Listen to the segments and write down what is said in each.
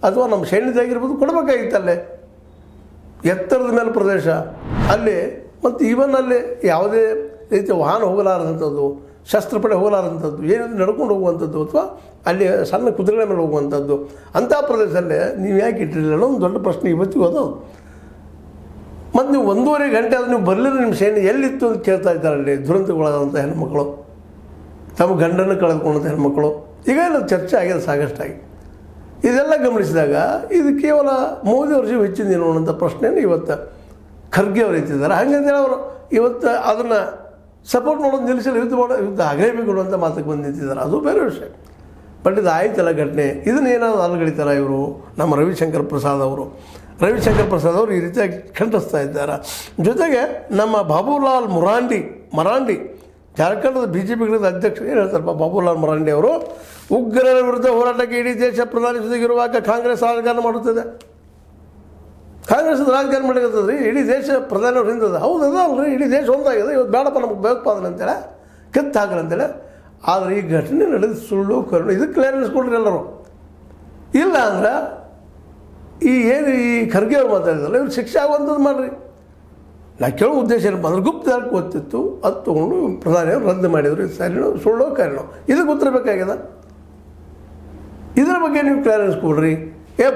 ಅಥವಾ ನಮ್ಮ ಸೈನ್ಯದಾಗಿರ್ಬೋದು ಕೊಡಬೇಕಾಗಿತ್ತಲ್ಲೇ. ಎತ್ತರದ ಮೇಲೆ ಪ್ರದೇಶ ಅಲ್ಲಿ, ಮತ್ತು ಈವನ್ ಅಲ್ಲಿ ಯಾವುದೇ ರೀತಿಯ ವಾಹನ ಹೋಗಲಾರದಂಥದ್ದು, ಶಸ್ತ್ರಪಡೆ ಹೋಗಲಾರದಂಥದ್ದು, ಏನಾದರೂ ನಡ್ಕೊಂಡು ಹೋಗುವಂಥದ್ದು ಅಥವಾ ಅಲ್ಲಿ ಸಣ್ಣ ಕುದುರೆಗಳ ಮೇಲೆ ಹೋಗುವಂಥದ್ದು, ಅಂಥ ಪ್ರದೇಶದಲ್ಲೇ ನೀವು ಯಾಕೆ ಇಟ್ಟಿರಲಿಲ್ಲ ಅನ್ನೋ ಒಂದು ದೊಡ್ಡ ಪ್ರಶ್ನೆ ಇವತ್ತಿಗೂ ಅದು. ಮತ್ತು ನೀವು 1.5 ಗಂಟೆ ಆದರೂ ನೀವು ಬರಲಿಲ್ಲ, ನಿಮ್ಮ ಸೈನ್ಯ ಎಲ್ಲಿತ್ತು ಅಂತ ಕೇಳ್ತಾ ಇದ್ದಾರೆ ಅಲ್ಲಿ ದುರಂತಗೊಳಾದಂಥ ಹೆಣ್ಮಕ್ಳು, ತಮ್ಮ ಗಂಡನ್ನು ಕಳೆದುಕೊಂಡಂಥ ಹೆಣ್ಮಕ್ಳು. ಈಗ ಎಲ್ಲ ಚರ್ಚೆ ಆಗಿದೆ ಸಾಕಷ್ಟಾಗಿ. ಇದೆಲ್ಲ ಗಮನಿಸಿದಾಗ ಇದು ಕೇವಲ ಮೋದಿಯವ್ರ ಜೀವ ಹೆಚ್ಚಿಂದೇನು ಅನ್ನೋಂಥ ಪ್ರಶ್ನೆಯನ್ನು ಇವತ್ತು ಖರ್ಗೆ ಅವರು ಎತ್ತಿದ್ದಾರೆ. ಹಾಗಂತೇಳಿ ಅವರು ಇವತ್ತು ಅದನ್ನು ಸಪೋರ್ಟ್ ಮಾಡೋದು ನಿಲ್ಲಿಸಲು ಯುದ್ಧ ಆಗಲೇಬೇಕು ಅನ್ನುವಂಥ ಮಾತಕ್ಕೆ ಬಂದು ನಿಂತಿದ್ದಾರೆ. ಅದು ಬೇರೆ ವಿಷಯ. ಬಟ್ ಇದು ಆಯ್ತಲ್ಲ ಘಟನೆ, ಇದನ್ನೇನಾದ್ರು ಅಲ್ಗಳಿತಾರೆ ಇವರು ನಮ್ಮ ರವಿಶಂಕರ್ ಪ್ರಸಾದ್ ಅವರು ಈ ರೀತಿಯಾಗಿ ಖಂಡಿಸ್ತಾ ಇದ್ದಾರೆ. ಜೊತೆಗೆ ನಮ್ಮ ಬಾಬುಲಾಲ್ ಮರಾಂಡಿ ಜಾರ್ಖಂಡದ BJP ಅಧ್ಯಕ್ಷರು ಏನು ಹೇಳ್ತಾರೆ ಬಾಬುಲಾಲ್ ಮರಾಂಡಿ ಅವರು, ಉಗ್ರರ ವಿರುದ್ಧ ಹೋರಾಟಕ್ಕೆ ಇಡೀ ದೇಶ ಪ್ರಧಾನಿ ಜೊತೆಗಿರುವಾಗ ಕಾಂಗ್ರೆಸ್ ರಾಜಕಾರಣ ಮಾಡುತ್ತದೆ. ಕಾಂಗ್ರೆಸ್ ರಾಜಕಾರಣ ಮಾಡಿರ್ತದೆ ರೀ, ಇಡೀ ದೇಶ ಪ್ರಧಾನಿಯವ್ರು ಹಿಂದದ. ಹೌದು ಅದಲ್ರಿ, ಇಡೀ ದೇಶ ಒಂದಾಗಿದೆ. ಇವತ್ತು ಬೇಡಪ್ಪ ನಮಗೆ ಭಯೋತ್ಪಾದನೆ ಅಂತೇಳಿ ಕಿತ್ತು ಹಾಕ್ರಿ ಅಂತೇಳಿ. ಆದರೆ ಈ ಘಟನೆ ನಡೆದ ಸುಳ್ಳು ಕರುಣೆ ಇದಕ್ಕೆ ಕ್ಲಿಯರೆನ್ಸ್ ಕೊಡ್ರಿ ಎಲ್ಲರೂ. ಇಲ್ಲ ಅಂದ್ರೆ ಈ ಖರ್ಗೆ ಅವ್ರು ಮಾತಾಡಿದ್ರಲ್ಲ, ಇವ್ರು ಶಿಕ್ಷೆ ಆಗುವಂಥದ್ದು ಮಾಡಿರಿ. ನಾ ಕೇಳೋ ಉದ್ದೇಶ ಏನಪ್ಪ ಅಂದ್ರೆ ಗುಪ್ತದಾರಕ್ಕೆ ಗೊತ್ತಿತ್ತು, ಅದು ತೊಗೊಂಡು ಪ್ರಧಾನಿಯವರು ರದ್ದು ಮಾಡಿದರು. ಸರಿನೋ ಸುಳ್ಳೋ ಕಾರಣೋ ಇದಕ್ಕೆ ಗೊತ್ತಿರಬೇಕಾಗ್ಯದ. ಇದರ ಬಗ್ಗೆ ನೀವು ಕ್ಲಿಯರೆನ್ಸ್ ಕೊಡ್ರಿ.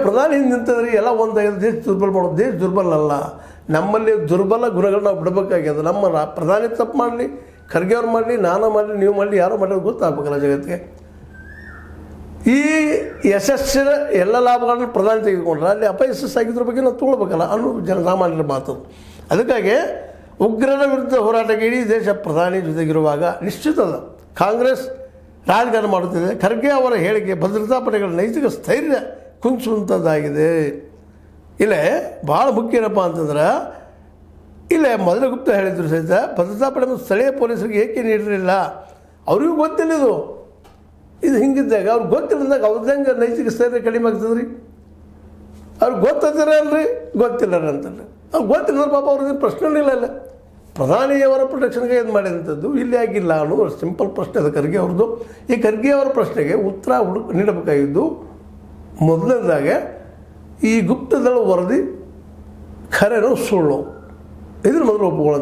ಪ್ರಧಾನಿ ಹಿಂದೆ ನಿಂತದ್ರಿ ಎಲ್ಲ ಒಂದಾಗಿದೆ, ದೇಶ ದುರ್ಬಲ ಮಾಡೋದು. ದೇಶ ದುರ್ಬಲ ಅಲ್ಲ, ನಮ್ಮಲ್ಲಿ ದುರ್ಬಲ ಗುಣಗಳನ್ನ ನಾವು ಬಿಡಬೇಕಾಗ್ಯದ. ನಮ್ಮ ಪ್ರಧಾನಿ ತಪ್ಪು ಮಾಡಲಿ, ಖರ್ಗೆ ಅವ್ರು ಮಾಡಲಿ, ನಾನು ಮಾಡಲಿ, ನೀವು ಮಾಡಲಿ, ಯಾರೋ ಮಾಡೋದು ಗೊತ್ತಾಗಬೇಕಲ್ಲ ಜಗತ್ತಿಗೆ. ಈ ಯಶಸ್ಸಿನ ಎಲ್ಲ ಲಾಭಗಳನ್ನು ಪ್ರಧಾನಿ ತೆಗೆದುಕೊಂಡ್ರೆ ಅಲ್ಲಿ ಅಪಯಶಸ್ಸಾಗಿದ್ರ ಬಗ್ಗೆ ನಾವು ತೊಗೊಳ್ಬೇಕಲ್ಲ ಅನ್ನೋದು ಜನಸಾಮಾನ್ಯರ ಮಾತು. ಅದಕ್ಕಾಗಿ ಉಗ್ರರ ವಿರುದ್ಧ ಹೋರಾಟಕ್ಕೆ ಇಡೀ ದೇಶ ಪ್ರಧಾನಿ ಜೊತೆಗಿರುವಾಗ ನಿಶ್ಚಿತದ ಕಾಂಗ್ರೆಸ್ ರಾಜಕಾರಣ ಮಾಡುತ್ತಿದೆ. ಖರ್ಗೆ ಅವರ ಹೇಳಿಕೆ ಭದ್ರತಾ ಪಡೆಗಳ ನೈತಿಕ ಸ್ಥೈರ್ಯ ಕುಂಚುವಂಥದ್ದಾಗಿದೆ. ಇಲ್ಲೇ ಭಾಳ ಮುಖ್ಯ ಏನಪ್ಪ ಅಂತಂದ್ರೆ, ಇಲ್ಲೇ ಮೊದಲ ಗುಪ್ತ ಹೇಳಿದ್ರು ಸಹಿತ ಭದ್ರತಾ ಪಡೆ ಮತ್ತು ಸ್ಥಳೀಯ ಪೊಲೀಸರಿಗೆ ಏಕೆ ನೀಡಿರಲಿಲ್ಲ, ಅವ್ರಿಗೂ ಗೊತ್ತಿಲ್ಲ ಇದು ಹಿಂಗಿದ್ದಾಗ ಅವ್ರಿಗೆ ಗೊತ್ತಿಲ್ಲದಾಗ ಅವ್ರದ್ದಂಗೆ ನೈತಿಕ ಸ್ಥೈರ್ಯ ಕಡಿಮೆ ಆಗ್ತದೆ ರೀ. ಅವ್ರಿಗೆ ಗೊತ್ತಿದ್ದಾರೆ ಅಲ್ರಿ, ಗೊತ್ತಿಲ್ಲ ಅಂತಲ್ಲ. ಅವ್ರು ಗೊತ್ತಿಲ್ಲ ಪಾಪ ಅವ್ರದ್ದು ಪ್ರಶ್ನೆ ಇಲ್ಲ. ಪ್ರಧಾನಿಯವರ ಪ್ರೊಟೆಕ್ಷನ್ಗೆ ಇದು ಮಾಡಿದಂಥದ್ದು ಇಲ್ಲಿ ಆಗಿಲ್ಲ ಅನ್ನೋ ಸಿಂಪಲ್ ಪ್ರಶ್ನೆ ಅದು ಖರ್ಗೆ ಅವ್ರದ್ದು. ಈ ಖರ್ಗೆ ಅವರ ಪ್ರಶ್ನೆಗೆ ಉತ್ತರ ನೀಡಬೇಕಾಗಿದ್ದು ಮೊದಲನೇದಾಗೆ ಈ ಗುಪ್ತದಳ ವರದಿ ಖರೇನೋ ಸುಳ್ಳು, ಇದನ್ನು ಮೊದಲು ಒಪ್ಪಿಕೊಳ್ಳೋದು.